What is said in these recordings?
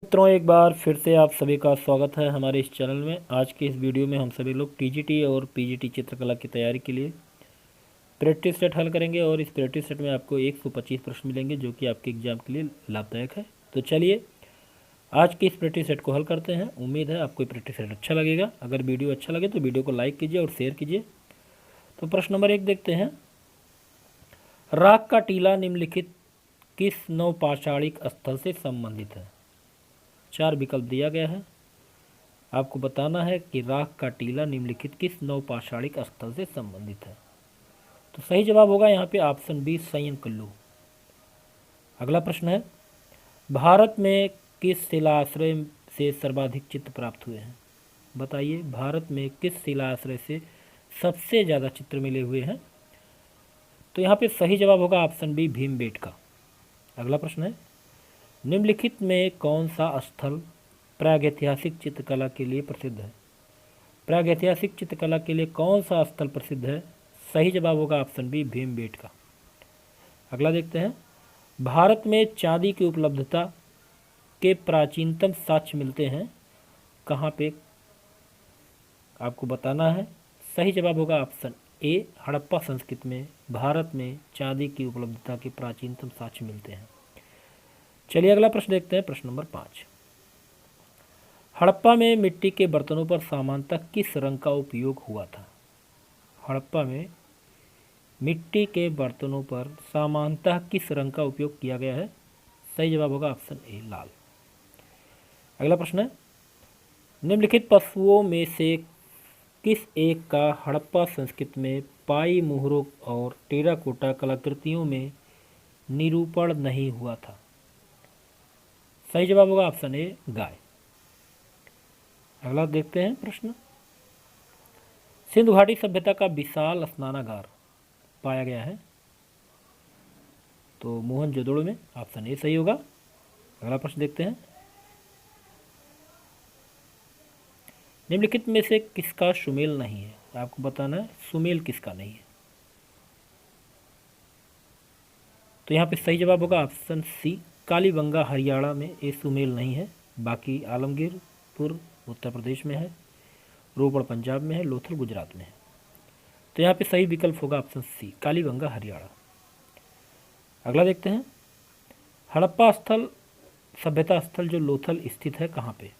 मित्रों, एक बार फिर से आप सभी का स्वागत है हमारे इस चैनल में। आज के इस वीडियो में हम सभी लोग टीजीटी और पीजीटी चित्रकला की तैयारी के लिए प्रैक्टिस सेट हल करेंगे और इस प्रैक्टिस सेट में आपको 125 प्रश्न मिलेंगे जो कि आपके एग्जाम के लिए लाभदायक है। तो चलिए आज के इस प्रैक्टिस सेट को हल करते हैं। उम्मीद है आपको ये प्रैक्टिस सेट अच्छा लगेगा। अगर वीडियो अच्छा लगे तो वीडियो को लाइक कीजिए और शेयर कीजिए। तो प्रश्न नंबर 1 देखते हैं। राग का टीला निम्नलिखित किस नवपाषाणिक स्थल से संबंधित है? 4 विकल्प दिया गया है। आपको बताना है कि राग का टीला निम्नलिखित किस नवपाषाणिक स्थल से संबंधित है। तो सही जवाब होगा यहाँ पे ऑप्शन बी, सयंकल्लू। अगला प्रश्न है, भारत में किस शिलाश्रय से सर्वाधिक चित्र प्राप्त हुए हैं? बताइए, भारत में किस शिलाश्रय से सबसे ज़्यादा चित्र मिले हुए हैं? तो यहाँ पे सही जवाब होगा ऑप्शन बी, भीमबेटका। अगला प्रश्न है, निम्नलिखित में कौन सा स्थल प्रागैतिहासिक चित्रकला के लिए प्रसिद्ध है? प्रागैतिहासिक चित्रकला के लिए कौन सा स्थल प्रसिद्ध है? सही जवाब होगा ऑप्शन बी, भीमबेटका। अगला देखते हैं, भारत में चांदी की उपलब्धता के प्राचीनतम साक्ष्य मिलते हैं कहाँ पे? आपको बताना है। सही जवाब होगा ऑप्शन ए, हड़प्पा संस्कृति में भारत में चांदी की उपलब्धता के प्राचीनतम साक्ष्य मिलते हैं। चलिए अगला प्रश्न देखते हैं, प्रश्न नंबर 5। हड़प्पा में मिट्टी के बर्तनों पर सामान्यतः किस रंग का उपयोग हुआ था? हड़प्पा में मिट्टी के बर्तनों पर सामान्यतः किस रंग का उपयोग किया गया है? सही जवाब होगा ऑप्शन ए, लाल। अगला प्रश्न है, निम्नलिखित पशुओं में से किस एक का हड़प्पा संस्कृति में पाई मुहरों और टेराकोटा कलाकृतियों में निरूपण नहीं हुआ था? सही जवाब होगा ऑप्शन ए, गाय। अगला देखते हैं प्रश्न, सिंधु घाटी सभ्यता का विशाल स्नानागार पाया गया है तो मोहनजोदड़ो में, ऑप्शन ए सही होगा। अगला प्रश्न देखते हैं, निम्नलिखित में से किसका सुमेल नहीं है? आपको बताना है सुमेल किसका नहीं है। तो यहाँ पे सही जवाब होगा ऑप्शन सी, कालीबंगा हरियाणा में ये सुमेल नहीं है। बाकी आलमगीरपुर उत्तर प्रदेश में है, रोपड़ पंजाब में है, लोथल गुजरात में है। तो यहाँ पे सही विकल्प होगा ऑप्शन सी, कालीबंगा हरियाणा। अगला देखते हैं, हड़प्पा स्थल सभ्यता स्थल जो लोथल स्थित है कहाँ पे?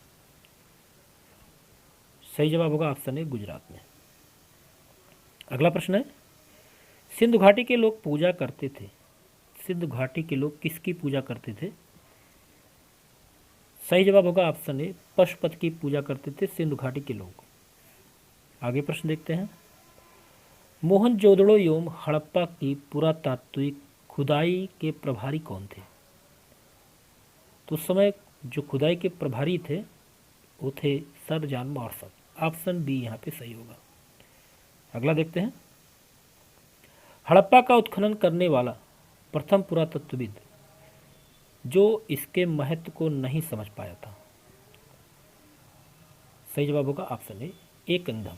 सही जवाब होगा ऑप्शन ए, गुजरात में। अगला प्रश्न है, सिंधु घाटी के लोग पूजा करते थे, सिंधु घाटी के लोग किसकी पूजा करते थे? सही जवाब होगा ऑप्शन ए, पशुपति की पूजा करते थे सिंधु घाटी के लोग। आगे प्रश्न देखते हैं, मोहनजोदड़ो एवं हड़प्पा की पुरातात्विक खुदाई के प्रभारी कौन थे? तो उस समय जो खुदाई के प्रभारी थे वो थे sir John Marshall. Option B यहाँ पे सही होगा। अगला देखते हैं, हड़प्पा का उत्खनन करने वाला प्रथम पुरातत्वविद जो इसके महत्व को नहीं समझ पाया था? सही जवाब होगा ऑप्शन ए, एकंदम।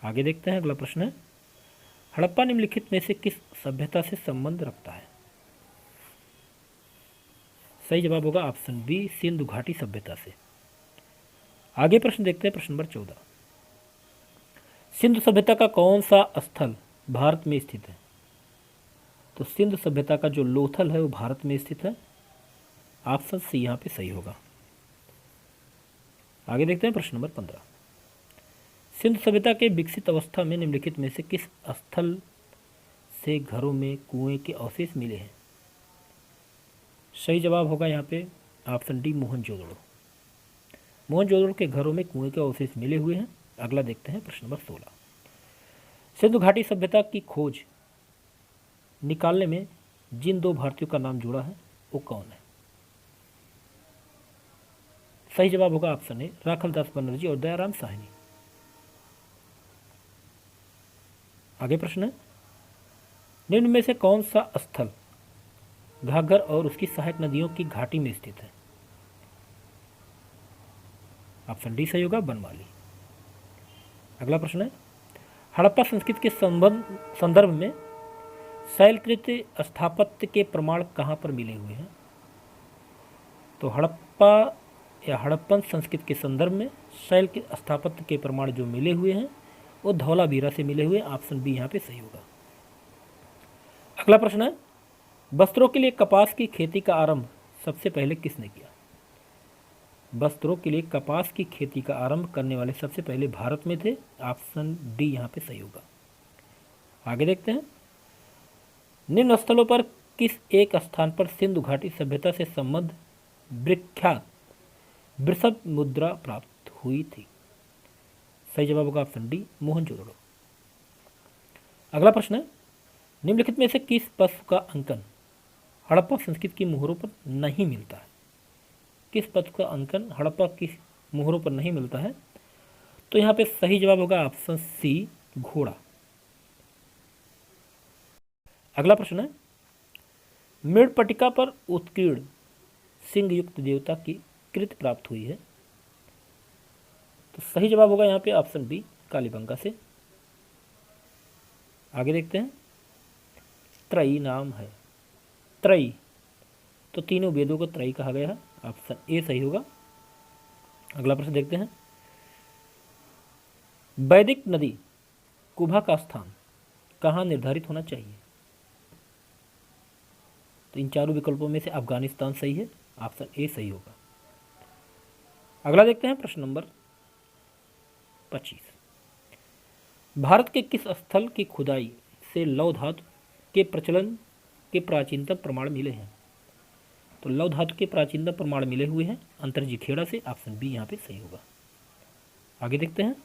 आगे देखते हैं, अगला प्रश्न है, हड़प्पा निम्नलिखित में से किस सभ्यता से संबंध रखता है? सही जवाब होगा ऑप्शन बी, सिंधु घाटी सभ्यता से। आगे प्रश्न देखते हैं, प्रश्न नंबर 14, सिंधु सभ्यता का कौन सा स्थल भारत में स्थित है? तो सिंधु सभ्यता का जो लोथल है वो भारत में स्थित है। ऑप्शन सी यहाँ पे सही होगा। आगे देखते हैं, प्रश्न नंबर 15, सिंधु सभ्यता के विकसित अवस्था में निम्नलिखित में से किस स्थल से घरों में कुएं के अवशेष मिले हैं? सही जवाब होगा यहाँ पे ऑप्शन डी, मोहनजोदड़ो। मोहनजोदड़ो के घरों में कुएं के अवशेष मिले हुए हैं। अगला देखते हैं, प्रश्न नंबर 16, सिंधु घाटी सभ्यता की खोज निकालने में जिन दो भारतीयों का नाम जुड़ा है वो कौन है? सही जवाब होगा ऑप्शन ए, राखलदास बनर्जी और दयाराम साहनी। आगे प्रश्न है, निम्न में से कौन सा स्थल घाघर और उसकी सहायक नदियों की घाटी में स्थित है? ऑप्शन डी सही होगा, बनमाली। अगला प्रश्न है, हड़प्पा संस्कृति के संदर्भ में शैलकृत स्थापत्य के प्रमाण कहाँ पर मिले हुए हैं? तो हड़प्पा या हड़प्पन संस्कृति के संदर्भ में शैल के स्थापत्य के प्रमाण जो मिले हुए हैं वो धौलावीरा से मिले हुए। ऑप्शन बी यहाँ पे सही होगा। अगला प्रश्न है, वस्त्रों के लिए कपास की खेती का आरंभ सबसे पहले किसने किया? वस्त्रों के लिए कपास की खेती का आरंभ करने वाले सबसे पहले भारत में थे। ऑप्शन डी यहाँ पे सही होगा। आगे देखते हैं, निम्न स्थलों पर किस एक स्थान पर सिंधु घाटी सभ्यता से संबंध विख्यात वृषभ मुद्रा प्राप्त हुई थी? सही जवाब होगा ऑप्शन डी, मोहनजोदड़ो। अगला प्रश्न है, निम्नलिखित में से किस पशु का अंकन हड़प्पा संस्कृति की मोहरों पर नहीं मिलता है? किस पशु का अंकन हड़प्पा की मोहरों पर नहीं मिलता है? तो यहाँ पे सही जवाब होगा ऑप्शन सी, घोड़ा। अगला प्रश्न है, मृड़पटिका पर उत्कीर्ण सिंह युक्त देवता की कृति प्राप्त हुई है। तो सही जवाब होगा यहाँ पे ऑप्शन बी, कालीबंगा से। आगे देखते हैं, त्रयी नाम है, त्रयी, तो तीनों वेदों को त्रयी कहा गया है। ऑप्शन ए सही होगा। अगला प्रश्न देखते हैं, वैदिक नदी कुभा का स्थान कहाँ निर्धारित होना चाहिए? तो इन चारों विकल्पों में से अफगानिस्तान सही है। ऑप्शन ए सही होगा। अगला देखते हैं प्रश्न नंबर 25, भारत के किस स्थल की खुदाई से लौह धातु के प्रचलन के प्राचीनतम प्रमाण मिले हैं? तो लौह धातु के प्राचीनतम प्रमाण मिले हुए हैं अंतर्जी खेड़ा से। ऑप्शन बी यहाँ पे सही होगा। आगे देखते हैं,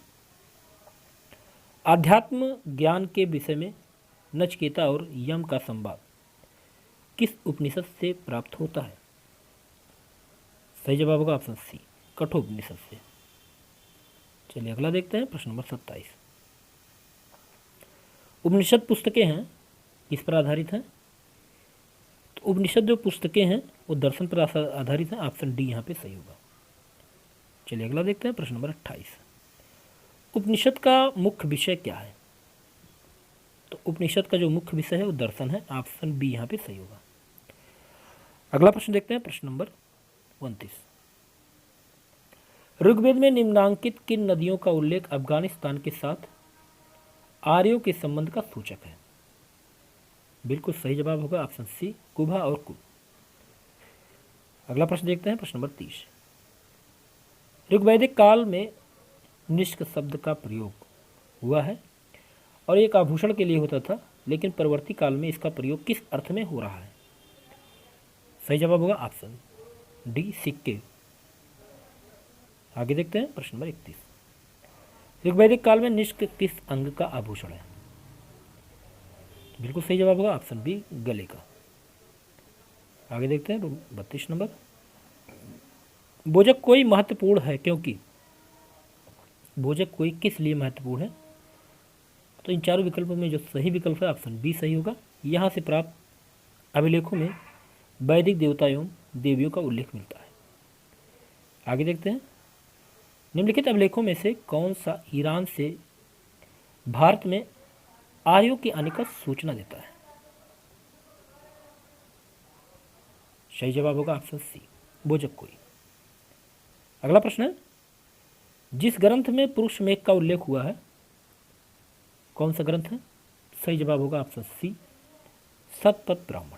आध्यात्म ज्ञान के विषय में नचिकेता और यम का संवाद किस उपनिषद से प्राप्त होता है? सही जवाब होगा ऑप्शन सी, कठोपनिषद से। चलिए अगला देखते हैं प्रश्न नंबर 27, उपनिषद पुस्तकें हैं किस पर आधारित हैं? तो उपनिषद जो पुस्तकें हैं वो दर्शन पर आधारित हैं। ऑप्शन डी यहाँ पे सही होगा। चलिए अगला देखते हैं प्रश्न नंबर 28, उपनिषद का मुख्य विषय क्या है? तो उपनिषद का जो मुख्य विषय है वो दर्शन है। ऑप्शन बी यहाँ पे सही होगा। अगला प्रश्न देखते हैं प्रश्न नंबर 29, ऋग्वेद में निम्नांकित किन नदियों का उल्लेख अफगानिस्तान के साथ आर्यों के संबंध का सूचक है? बिल्कुल सही जवाब होगा ऑप्शन सी, कुभा और कुल। अगला प्रश्न देखते हैं प्रश्न नंबर 30, ऋग्वैदिक काल में निष्क शब्द का प्रयोग हुआ है और एक आभूषण के लिए होता था, लेकिन परवर्ती काल में इसका प्रयोग किस अर्थ में हो रहा है? सही जवाब होगा ऑप्शन डी, सिक्के। आगे देखते हैं प्रश्न नंबर 31, ऋग्वैदिक काल में निष्क किस अंग का आभूषण है? बिल्कुल सही जवाब होगा ऑप्शन बी, गले का। आगे देखते हैं 32 नंबर, बोजक कोई महत्वपूर्ण है क्योंकि? बोजक कोई किस लिए महत्वपूर्ण है? तो इन चारों विकल्पों में जो सही विकल्प है ऑप्शन बी सही होगा। यहाँ से प्राप्त अभिलेखों में वैदिक देवता एवं देवियों का उल्लेख मिलता है। आगे देखते हैं, निम्नलिखित अभिलेखों में से कौन सा ईरान से भारत में आर्यों के आने का सूचना देता है? सही जवाब होगा ऑप्शन सी, बोजक कोई। अगला प्रश्न है, जिस ग्रंथ में पुरुष मेघ का उल्लेख हुआ है कौन सा ग्रंथ है? सही जवाब होगा ऑप्शन सी, शतपथ ब्राह्मण।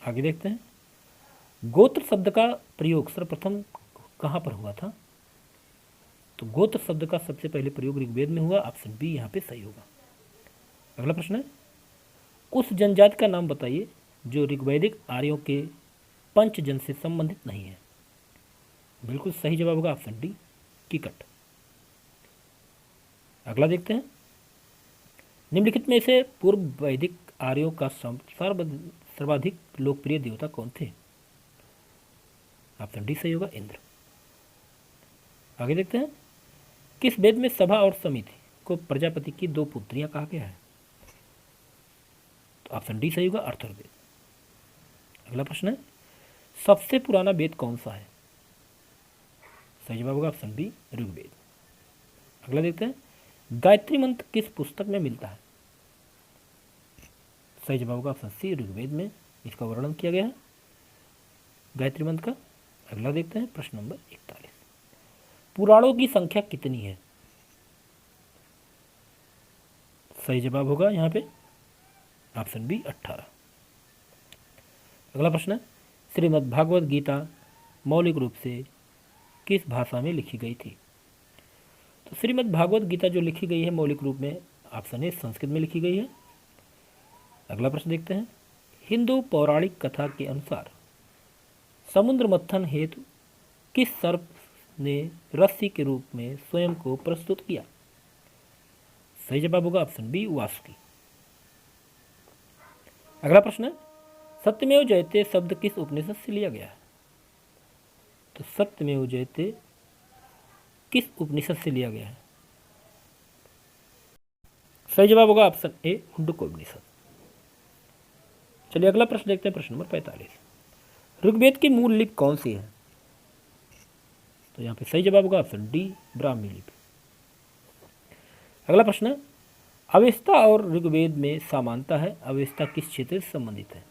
आगे देखते हैं, गोत्र शब्द का प्रयोग सर्वप्रथम कहाँ पर हुआ था? तो गोत्र शब्द का सबसे पहले प्रयोग ऋग्वेद में हुआ। ऑप्शन बी यहाँ पे सही होगा। अगला प्रश्न है, उस जनजाति का नाम बताइए जो ऋग्वैदिक आर्यों के पंचजन से संबंधित नहीं है। बिल्कुल सही जवाब होगा ऑप्शन डी, कीकट। अगला देखते हैं, निम्नलिखित में से पूर्व वैदिक आर्यों का सर्वाधिक लोकप्रिय देवता कौन थे? ऑप्शन डी सही होगा, इंद्र। आगे देखते हैं, किस वेद में सभा और समिति को प्रजापति की दो पुत्रियां कहा गया है? तो ऑप्शन डी सही होगा, अथर्ववेद। अगला प्रश्न है, सबसे पुराना वेद कौन सा है? सही जवाब होगा ऑप्शन बी, ऋग्वेद। अगला देखते हैं, गायत्री मंत्र किस पुस्तक में मिलता है? सही जवाब होगा ऑप्शन सी, ऋग्वेद में इसका वर्णन किया गया है। गायत्री मंत्र का। अगला देखते हैं प्रश्न नंबर 41, पुराणों की संख्या कितनी है? सही जवाब होगा यहाँ पे ऑप्शन बी 18। अगला प्रश्न है, श्रीमद् भागवत गीता मौलिक रूप से किस भाषा में लिखी गई थी? तो श्रीमद् भागवत गीता जो लिखी गई है मौलिक रूप में, ऑप्शन ए संस्कृत में लिखी गई है। अगला प्रश्न देखते हैं, हिंदू पौराणिक कथा के अनुसार समुद्र मंथन हेतु किस सर्प ने रस्सी के रूप में स्वयं को प्रस्तुत किया? सही जवाब होगा ऑप्शन बी वासुकी। अगला प्रश्न है, सत्यमेव जयते शब्द किस उपनिषद से लिया गया है? तो सत्यमेव जयते किस उपनिषद से लिया गया है? सही जवाब होगा ऑप्शन ए मुंडक उपनिषद। चलिए अगला प्रश्न देखते हैं, प्रश्न नंबर 45, ऋग्वेद की मूल लिपि कौन सी है? तो यहाँ पे सही जवाब होगा ऑप्शन डी ब्राह्मी लिपि। अगला प्रश्न, अवेस्ता और ऋग्वेद में समानता है, अवेस्ता किस क्षेत्र से संबंधित है?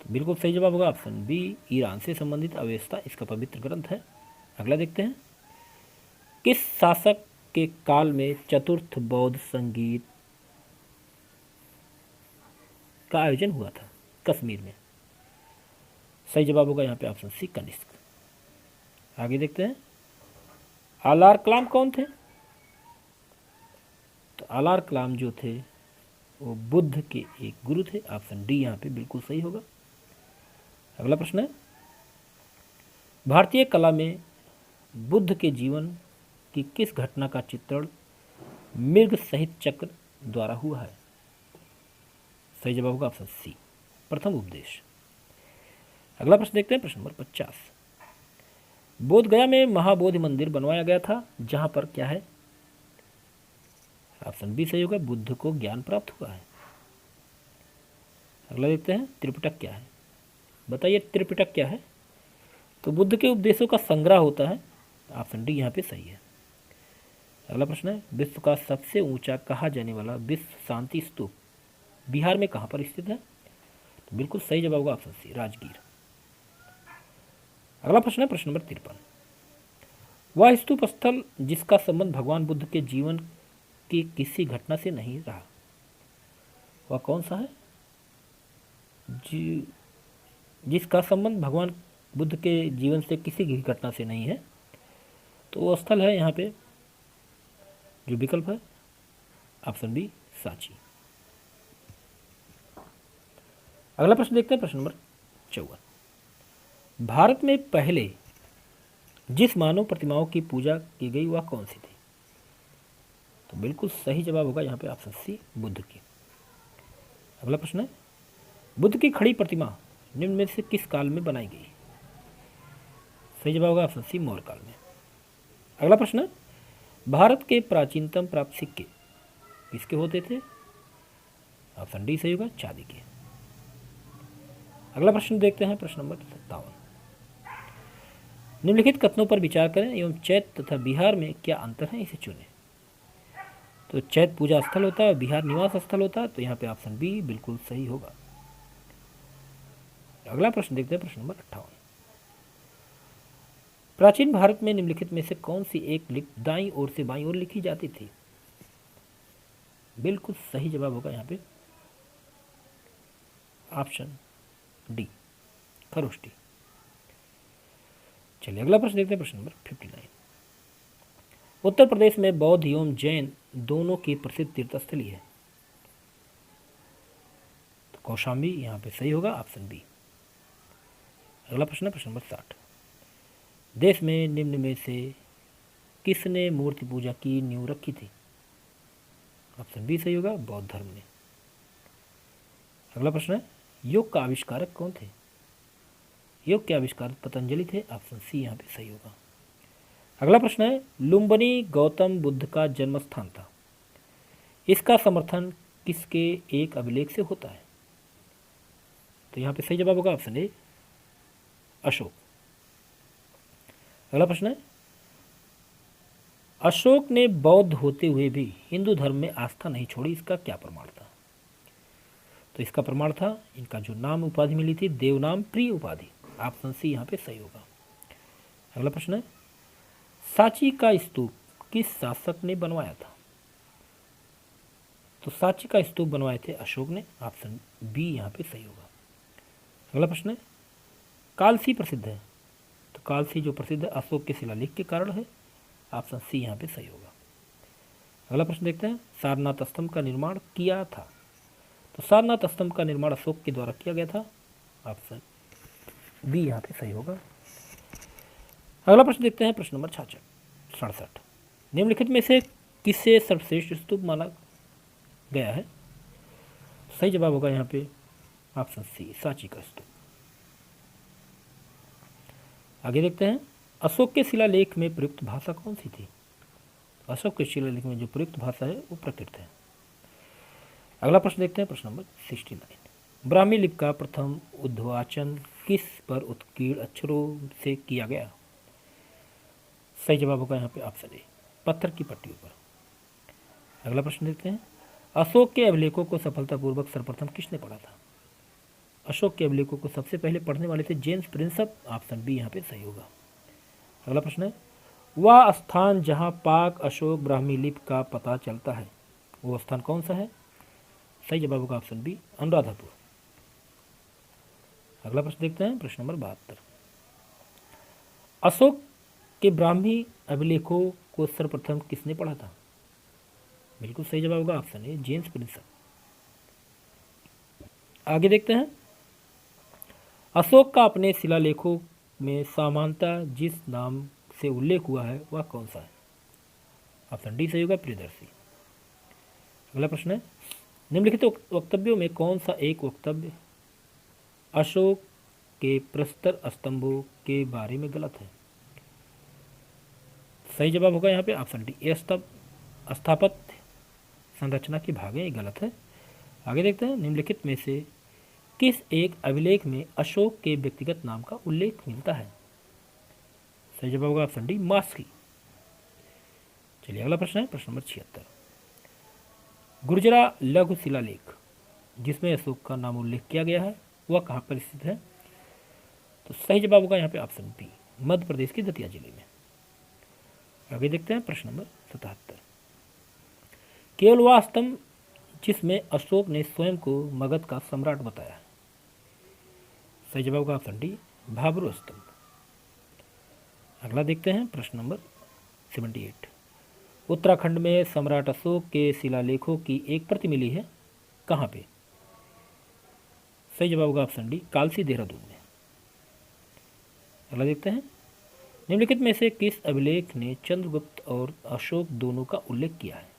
तो बिल्कुल सही जवाब होगा ऑप्शन बी ईरान से संबंधित अवेस्ता इसका पवित्र ग्रंथ है। अगला देखते हैं, किस शासक के काल में चतुर्थ बौद्ध संगीत का आयोजन हुआ था कश्मीर में? सही जवाब होगा यहाँ पे ऑप्शन सी कनिष्क। आगे देखते हैं, आलार कलाम कौन थे? तो आलार कलाम जो थे वो बुद्ध के एक गुरु थे, ऑप्शन डी यहाँ पे बिल्कुल सही होगा। अगला प्रश्न है, भारतीय कला में बुद्ध के जीवन की किस घटना का चित्रण मृग सहित चक्र द्वारा हुआ है? सही जवाब होगा ऑप्शन सी प्रथम उपदेश। अगला प्रश्न देखते हैं, प्रश्न नंबर 50, बोध गया में महाबोधि मंदिर बनवाया गया था जहां पर क्या है? ऑप्शन बी सही होगा, बुद्ध को ज्ञान प्राप्त हुआ है। अगला देखते हैं, त्रिपिटक क्या है? बताइए त्रिपिटक क्या है? तो बुद्ध के उपदेशों का संग्रह होता है, ऑप्शन डी यहाँ पे सही है। अगला प्रश्न है, विश्व का सबसे ऊंचा कहा जाने वाला विश्व शांति स्तूप बिहार में कहाँ पर स्थित है? तो बिल्कुल सही जवाब होगा ऑप्शन सी राजगीर। अगला प्रश्न है, प्रश्न नंबर 53, वह स्तूप स्थल जिसका संबंध भगवान बुद्ध के जीवन की किसी घटना से नहीं रहा, वह कौन सा है? जिसका संबंध भगवान बुद्ध के जीवन से किसी भी घटना से नहीं है, तो वो स्थल है यहाँ पे जो विकल्प है ऑप्शन बी सांची। अगला प्रश्न देखते हैं, प्रश्न नंबर 54, भारत में पहले जिस मानव प्रतिमाओं की पूजा की गई वह कौन सी थी? तो बिल्कुल सही जवाब होगा यहाँ पे ऑप्शन सी बुद्ध की। अगला प्रश्न है, बुद्ध की खड़ी प्रतिमा निम्न में से किस काल में बनाई गई? सही जवाब होगा ऑप्शन सी मौर्य काल में। अगला प्रश्न है, भारत के प्राचीनतम प्राप्त सिक्के किसके होते थे? ऑप्शन डी सही होगा चांदी के। अगला प्रश्न देखते हैं, प्रश्न नंबर 57, निम्नलिखित कथनों पर विचार करें एवं चैत तथा बिहार में क्या अंतर है इसे चुनें। तो चैत पूजा स्थल होता है, बिहार निवास स्थल होता है, तो यहाँ पे ऑप्शन बी बिल्कुल सही होगा। अगला प्रश्न देखते हैं, प्रश्न नंबर 58, प्राचीन भारत में निम्नलिखित में से कौन सी एक लिपि दाईं ओर से बाईं ओर लिखी जाती थी? बिल्कुल सही जवाब होगा यहाँ पे ऑप्शन डी खरोष्टी। चलिए अगला प्रश्न देखते हैं, प्रश्न नंबर 59, उत्तर प्रदेश में बौद्ध एवं जैन दोनों की प्रसिद्ध तीर्थस्थली है, तो कौशाम्बी यहाँ पे सही होगा ऑप्शन बी। अगला प्रश्न है, प्रश्न नंबर 60, देश में निम्न में से किसने मूर्ति पूजा की नींव रखी थी? ऑप्शन बी सही होगा बौद्ध धर्म ने। अगला प्रश्न है, योग का आविष्कारक कौन थे? योग के आविष्कारक पतंजलि थे, ऑप्शन सी यहाँ पे सही होगा। अगला प्रश्न है, लुम्बिनी गौतम बुद्ध का जन्म स्थान था, इसका समर्थन किसके एक अभिलेख से होता है? तो यहाँ पे सही जवाब होगा ऑप्शन ए अशोक। अगला प्रश्न है, अशोक ने बौद्ध होते हुए भी हिंदू धर्म में आस्था नहीं छोड़ी, इसका क्या प्रमाण था? तो तो इसका प्रमाण था इनका जो नाम उपाधि मिली थी देवनाम प्रिय उपाधि। ऑप्शन सी यहाँ पे सही होगा। अगला प्रश्न है, सांची का स्तूप किस शासक ने बनवाया था? तो सांची का स्तूप बनवाए थे अशोक ने। ऑप्शन बी यहाँ पे सही होगा। अगला प्रश्न है, कालसी प्रसिद्ध है। तो कालसी जो प्रसिद्ध है अशोक के शिलालेख के कारण है। ऑप्शन सी यहाँ पे सही होगा। अगला प्रश्न देखते हैं, सारनाथ स्तंभ का निर्माण किया था। तो सारनाथ स्तंभ का निर्माण अशोक के द्वारा किया गया था। ऑप्शन बी यहाँ पे सही होगा। अगला प्रश्न देखते हैं, प्रश्न नंबर 67। निम्नलिखित में से किसे सर्वश्रेष्ठ स्तूप माना गया है? सही जवाब होगा यहाँ पे ऑप्शन सी सांची का स्तूप। आगे देखते हैं, अशोक के शिलालेख में प्रयुक्त भाषा कौन सी थी? अशोक के शिलालेख में जो प्रयुक्त भाषा है वो प्राकृत है। अगला प्रश्न देखते हैं, प्रश्न नंबर 69। ब्राह्मी लिपि का प्रथम उद्वाचन किस पर उत्कीर्ण अक्षरों से किया गया? सही जवाब होगा यहाँ पे ऑप्शन ए पत्थर की पट्टियों पर। अगला प्रश्न देखते हैं, अशोक के अभिलेखों को सफलतापूर्वक सर्वप्रथम किसने पढ़ा था? अशोक के अभिलेखों को सबसे पहले पढ़ने वाले थे जेम्स प्रिंसप। ऑप्शन बी यहाँ पे सही होगा। अगला प्रश्न है, वह स्थान जहाँ पाक अशोक ब्राह्मी लिपि का पता चलता है वो स्थान कौन सा है? सही जवाब होगा ऑप्शन बी अनुराधापुर। अगला प्रश्न देखते हैं, प्रश्न नंबर 72। अशोक के ब्राह्मी अभिलेखों को सर्वप्रथम किसने पढ़ा था? बिल्कुल सही जवाब होगा ऑप्शन ए जेम्स प्रिंसप। आगे देखते हैं, अशोक का अपने शिलालेखों में सामान्यतः जिस नाम से उल्लेख हुआ है वह कौन सा है? ऑप्शन डी सही होगा प्रियदर्शी। अगला प्रश्न है, निम्नलिखित वक्तव्यों में कौन सा एक वक्तव्य अशोक के प्रस्तर स्तंभों के बारे में गलत है? सही जवाब होगा यहाँ पे ऑप्शन डी ये स्थापत्य संरचना के भाग है, ये गलत है। आगे देखते हैं, निम्नलिखित में से किस एक अभिलेख में अशोक के व्यक्तिगत नाम का उल्लेख मिलता है? सही जवाब होगा ऑप्शन डी मास्की। चलिए अगला प्रश्न है, प्रश्न नंबर 76। गुर्जरा लघु शिलालेख जिसमें अशोक का नाम उल्लेख किया गया है वह कहाँ पर स्थित है? तो सही जवाब होगा यहाँ पे ऑप्शन बी मध्य प्रदेश के दतिया जिले में। आगे देखते हैं, प्रश्न नंबर 77। केवल वह स्तंभ जिसमें अशोक ने स्वयं को मगध का सम्राट बताया है। सही जवाब होगा ऑप्शन डी भाबरू स्तंभ। अगला देखते हैं, प्रश्न नंबर 78। उत्तराखंड में सम्राट अशोक के शिलालेखों की एक प्रति मिली है, कहाँ पे? सही जवाब होगा ऑप्शन डी कालसी देहरादून में। अगला देखते हैं, निम्नलिखित में से किस अभिलेख ने चंद्रगुप्त और अशोक दोनों का उल्लेख किया है?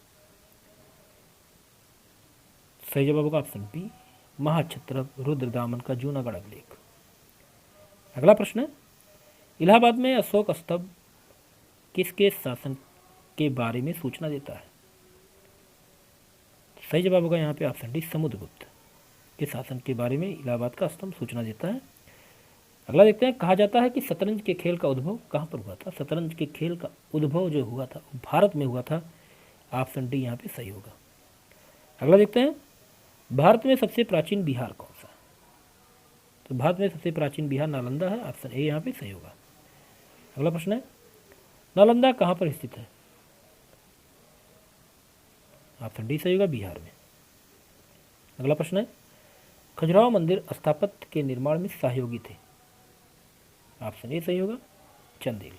सही जवाब होगा ऑप्शन बी महाक्षत्रप रुद्रदामन का जूनागढ़ अभिलेख। अगला प्रश्न है, इलाहाबाद में अशोक स्तंभ किसके शासन के बारे में सूचना देता है? सही जवाब होगा यहाँ पे ऑप्शन डी समुद्रगुप्त के शासन के बारे में इलाहाबाद का स्तंभ सूचना देता है। अगला देखते हैं, कहा जाता है कि शतरंज के खेल का उद्भव कहाँ पर हुआ था? शतरंज के खेल का उद्भव जो हुआ था भारत में हुआ था। ऑप्शन डी यहाँ पे सही होगा। अगला देखते हैं, भारत में सबसे प्राचीन बिहार कौन सा है? तो भारत में सबसे प्राचीन बिहार नालंदा है। ऑप्शन ए यहाँ पे सही होगा। अगला प्रश्न है, नालंदा कहाँ पर स्थित है? ऑप्शन डी सही होगा बिहार में। अगला प्रश्न है, खजुराहो मंदिर स्थापत्य के निर्माण में सहयोगी थे। ऑप्शन ए सही होगा चंदेल।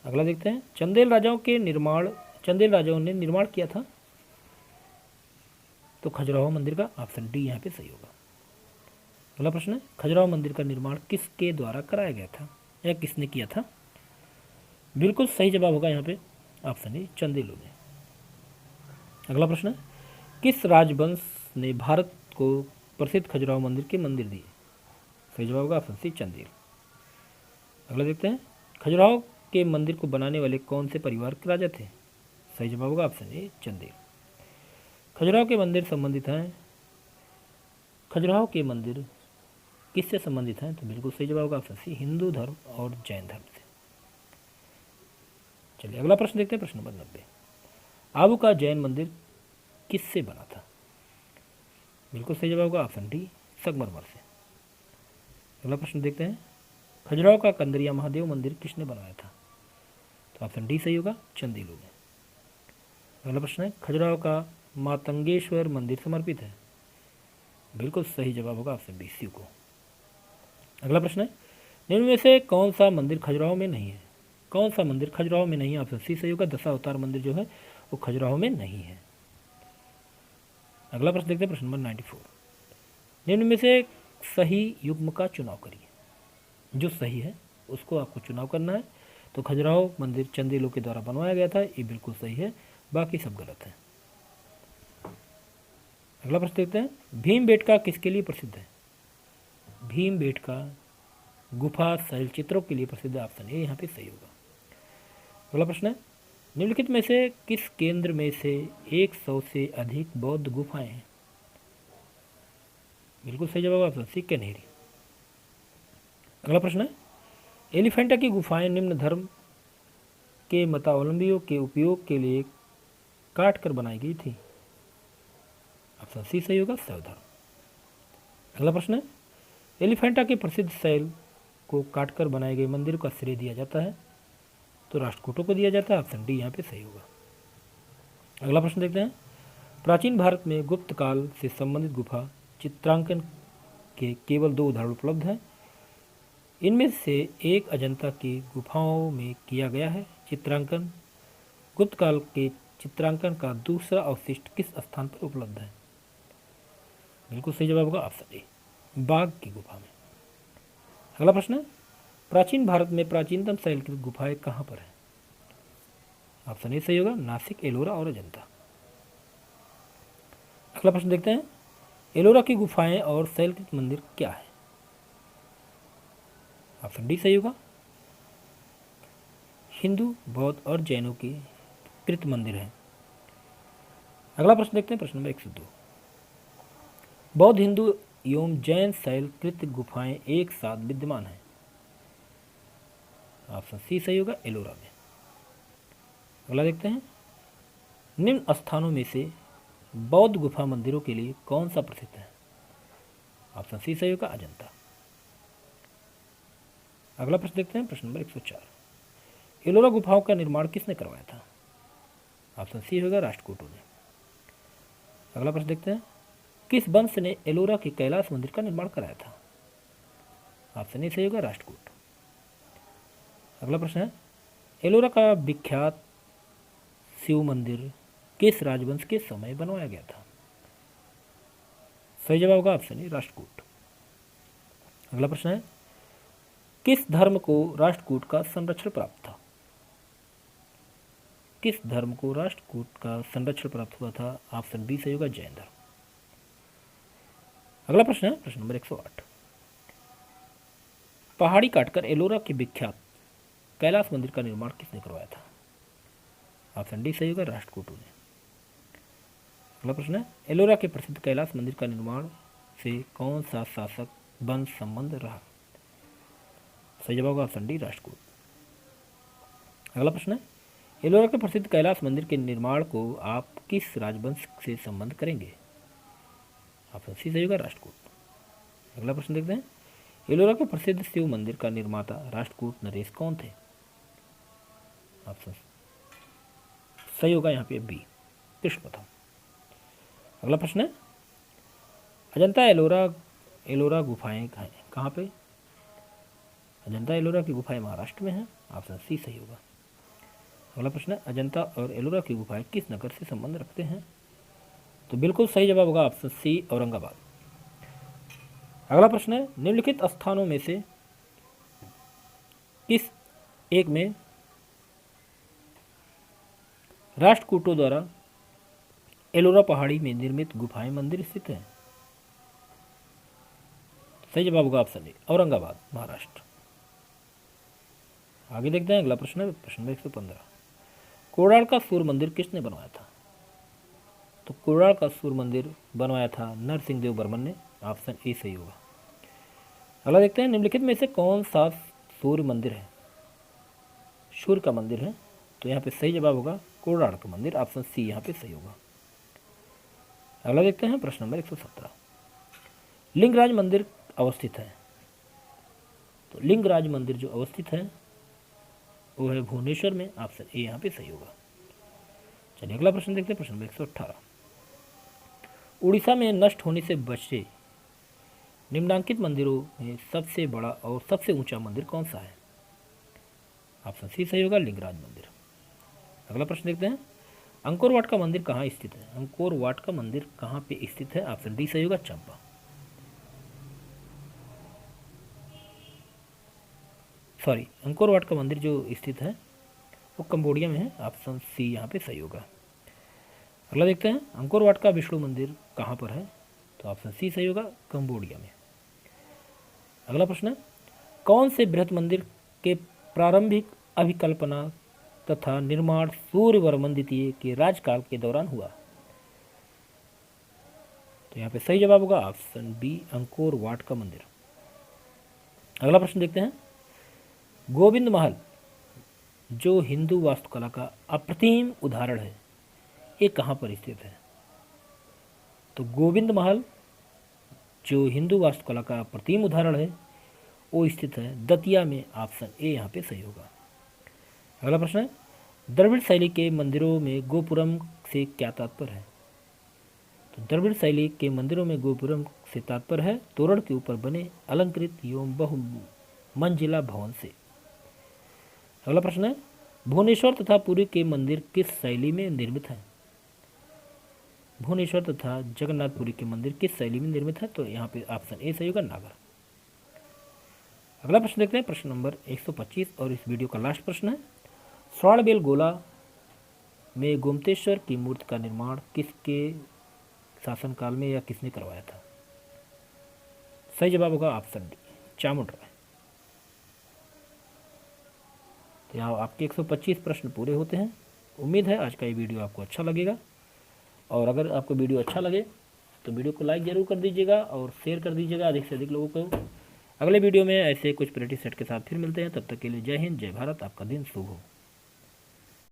अगला देखते हैं, चंदेल राजाओं ने निर्माण किया था तो खजुराहो मंदिर का। ऑप्शन डी यहाँ पे सही होगा। अगला प्रश्न है, खजुराहो मंदिर का निर्माण किसके द्वारा कराया गया था या किसने किया था? बिल्कुल सही जवाब होगा यहाँ पे ऑप्शन ए चंदेलों ने। अगला प्रश्न है, किस राजवंश ने भारत को प्रसिद्ध खजुराहो मंदिर के मंदिर दिए? सही जवाब होगा ऑप्शन सी चंदेल। अगला देखते हैं, खजुराहो के मंदिर को बनाने वाले कौन से परिवार के राजा थे? सही जवाब होगा ऑप्शन ए चंदेल। खजुराहो के मंदिर किससे संबंधित हैं? तो बिल्कुल सही जवाब होगा ऑप्शन सी हिंदू धर्म और जैन धर्म से। चलिए अगला प्रश्न देखते हैं, प्रश्न नंबर 90। आबू का जैन मंदिर किससे बना था? बिल्कुल सही जवाब होगा ऑप्शन डी संगमरमर से। अगला प्रश्न देखते हैं, खजुराहो का कंदरिया महादेव मंदिर किसने बनवाया था? तो ऑप्शन डी सही होगा, चंदेल ने। अगला प्रश्न है, खजुराहो का मातंगेश्वर मंदिर समर्पित है? बिल्कुल सही जवाब होगा ऑप्शन बी शिव को। अगला प्रश्न है, निम्न में से कौन सा मंदिर खजुराहो में नहीं है? कौन सा मंदिर खजुराहो में नहीं है? ऑप्शन सी सही होगा, दशावतार मंदिर जो है वो खजुराहो में नहीं है। अगला प्रश्न देखते हैं, प्रश्न नंबर 94, निम्न में से सही युग्म का चुनाव करिए। जो सही है उसको आपको चुनाव करना है। तो खजुराहो मंदिर चंदेलों के द्वारा बनवाया गया था, ये बिल्कुल सही है, बाकी सब गलत है। अगला प्रश्न देखते हैं, भीमबेटका किसके लिए प्रसिद्ध है? भीमबेटका गुफा शैल चित्रों के लिए प्रसिद्ध है, ऑप्शन ए यहाँ पे सही होगा। अगला प्रश्न है, निम्नलिखित में से किस केंद्र में से 100 से अधिक बौद्ध गुफाएं हैं? बिल्कुल सही जवाब ऑप्शन सी कनेरी। अगला प्रश्न है, एलिफेंटा की गुफाएं निम्न धर्म के मतावलंबियों के उपयोग के लिए काट कर बनाई गई थी? ऑप्शन सी सही होगा, शैव धर्म। अगला प्रश्न है, एलिफेंटा के प्रसिद्ध शैल को काटकर बनाए गए मंदिर का श्रेय दिया जाता है? तो राष्ट्रकूटों को दिया जाता है, ऑप्शन डी यहाँ पे सही होगा। अगला प्रश्न देखते हैं, प्राचीन भारत में गुप्त काल से संबंधित गुफा चित्रांकन के केवल 2 उदाहरण उपलब्ध हैं। इनमें से एक अजंता की गुफाओं में किया गया है चित्रांकन। गुप्त काल के चित्रांकन का दूसरा अवशिष्ट किस स्थान पर उपलब्ध है? बिल्कुल सही जवाब होगा ऑप्शन ए बाघ की गुफा में। अगला प्रश्न है, प्राचीन भारत में प्राचीनतम शैलकृत गुफाएं कहाँ पर है? ऑप्शन ए सही होगा, नासिक, एलोरा और अजंता। अगला प्रश्न देखते हैं, एलोरा की गुफाएं और शैलकृत मंदिर क्या है? ऑप्शन डी सही होगा, हिंदू, बौद्ध और जैनों की कृत मंदिर है। अगला प्रश्न देखते हैं, प्रश्न नंबर 102, बौद्ध, हिंदू एवं जैन शैलकृत गुफाएं एक साथ विद्यमान हैं? ऑप्शन सी सही होगा, एलोरा में। अगला देखते हैं, निम्न स्थानों में से बौद्ध गुफा मंदिरों के लिए कौन सा प्रसिद्ध है? ऑप्शन सी सही होगा, अजंता। अगला प्रश्न देखते हैं, प्रश्न नंबर 104, एलोरा गुफाओं का निर्माण किसने करवाया था? ऑप्शन सी होगा, राष्ट्रकूटों ने। अगला प्रश्न देखते हैं, किस वंश ने एलोरा के कैलाश मंदिर का निर्माण कराया था? ऑप्शन ए सही होगा, राष्ट्रकूट। अगला प्रश्न है, एलोरा का विख्यात शिव मंदिर किस राजवंश के समय बनवाया गया था? सही जवाब होगा ऑप्शन ए राष्ट्रकूट। अगला प्रश्न है, किस धर्म को राष्ट्रकूट का संरक्षण प्राप्त था? किस धर्म को राष्ट्रकूट का संरक्षण प्राप्त हुआ था? ऑप्शन बी सही होगा, जैन धर्म। अगला प्रश्न है, प्रश्न नंबर 108, पहाड़ी काटकर एलोरा के विख्यात कैलाश मंदिर का निर्माण किसने करवाया था? ऑप्शन डी सही होगा, राष्ट्रकूटों ने। अगला प्रश्न है, एलोरा के प्रसिद्ध कैलाश मंदिर का निर्माण से कौन सा शासक वंश संबंध रहा? सही जवाब होगा ऑप्शन डी, राष्ट्रकूट। अगला प्रश्न है, एलोरा के प्रसिद्ध कैलाश मंदिर के निर्माण को आप किस राजवंश से संबंध करेंगे? ऑप्शन सी सही होगा, राष्ट्रकूट। अगला प्रश्न देखते हैं, एलोरा के प्रसिद्ध शिव मंदिर का निर्माता राष्ट्रकूट नरेश कौन थे? ऑप्शन सही होगा यहाँ पे बी, कृष्णप्रथम। अगला प्रश्न है, अजंता एलोरा गुफाएं कहाँ पे? अजंता एलोरा की गुफाएं महाराष्ट्र में हैं, ऑप्शन सी सही होगा। अगला प्रश्न है, अजंता और एलोरा की गुफाएं किस नगर से संबंध रखते हैं? तो बिल्कुल सही जवाब होगा ऑप्शन सी, औरंगाबाद। अगला प्रश्न है, निम्नलिखित स्थानों में से किस एक में राष्ट्रकूटों द्वारा एलोरा पहाड़ी में निर्मित गुफाएं मंदिर स्थित हैं? सही जवाब होगा ऑप्शन ए, औरंगाबाद, महाराष्ट्र। आगे देखते हैं, अगला प्रश्न है, प्रश्न नंबर 115, कोड़ाल का सूर्य मंदिर किसने बनवाया था? तो कोड़ाल का सूर्य मंदिर बनवाया था नरसिंह देव बर्मन ने, ऑप्शन ए सही होगा। अगला देखते हैं, निम्नलिखित में से कौन सा सूर्य मंदिर है? सूर्य का मंदिर है, तो यहाँ पे सही जवाब होगा कोड़ाल का मंदिर, ऑप्शन सी यहाँ पे सही होगा। अगला देखते हैं, प्रश्न नंबर 117, लिंगराज मंदिर अवस्थित है? तो लिंगराज मंदिर जो अवस्थित है वो है भुवनेश्वर में। ऑप्शन ए यहाँ पे सही होगा। चलिए अगला प्रश्न देखते हैं, प्रश्न नंबर 118। उड़ीसा में नष्ट होने से बचे निम्नलिखित मंदिरों में सबसे बड़ा और सबसे ऊंचा मंदिर कौन सा है? ऑप्शन सी सही होगा, लिंगराज मंदिर। अगला प्रश्न देखते हैं, अंकोर वाट का मंदिर कहाँ स्थित है? अंकोर वाट का मंदिर कहाँ पे स्थित है? ऑप्शन डी सही होगा, चंपा। सॉरी, अंकोर वाट का मंदिर जो स्थित है वो कंबोडिया में है। ऑप्शन सी यहाँ पे सही होगा। अगला देखते हैं, अंकोर वाट का विष्णु मंदिर कहाँ पर है? तो ऑप्शन सी सही होगा, कंबोडिया में। अगला प्रश्न है, कौन से बृहत मंदिर के प्रारंभिक अभिकल्पना तथा निर्माण सूर्यवर्मन द्वितीय के राजकाल के दौरान हुआ? तो यहाँ पे सही जवाब होगा ऑप्शन बी, अंकोर वाट का मंदिर। अगला प्रश्न देखते हैं, गोविंद महल जो हिंदू वास्तुकला का अप्रतिम उदाहरण है, ये कहाँ पर स्थित है? तो गोविंद महल जो हिंदू वास्तुकला का अप्रतिम उदाहरण है वो स्थित है दतिया में। ऑप्शन ए यहाँ पे सही होगा। अगला प्रश्न है, द्रविड़ शैली के मंदिरों में गोपुरम से क्या तात्पर्य है? तो द्रविड़ शैली के मंदिरों में गोपुरम से तात्पर्य है तोरण के ऊपर बने अलंकृत एवं बहुमंजिला भवन से। अगला प्रश्न है, भुवनेश्वर तथा पुरी के मंदिर किस शैली में निर्मित है? भुवनेश्वर तथा जगन्नाथपुरी के मंदिर किस शैली में निर्मित है? तो यहाँ पे ऑप्शन ए सही होगा, नागर। अगला प्रश्न देखते हैं, प्रश्न नंबर 125 और इस वीडियो का लास्ट प्रश्न है, श्रवणबेल गोला में गोमतेश्वर की मूर्ति का निर्माण किसके शासनकाल में या किसने करवाया था? सही जवाब होगा ऑप्शन डी, चामुंड राय। तो यहाँ आपके 125 प्रश्न पूरे होते हैं। उम्मीद है आज का ये वीडियो आपको अच्छा लगेगा, और अगर आपको वीडियो अच्छा लगे तो वीडियो को लाइक ज़रूर कर दीजिएगा और शेयर कर दीजिएगा अधिक से अधिक लोगों को। अगले वीडियो में ऐसे कुछ प्रैक्टिस सेट के साथ फिर मिलते हैं, तब तक के लिए जय हिंद, जय भारत, आपका दिन शुभ हो।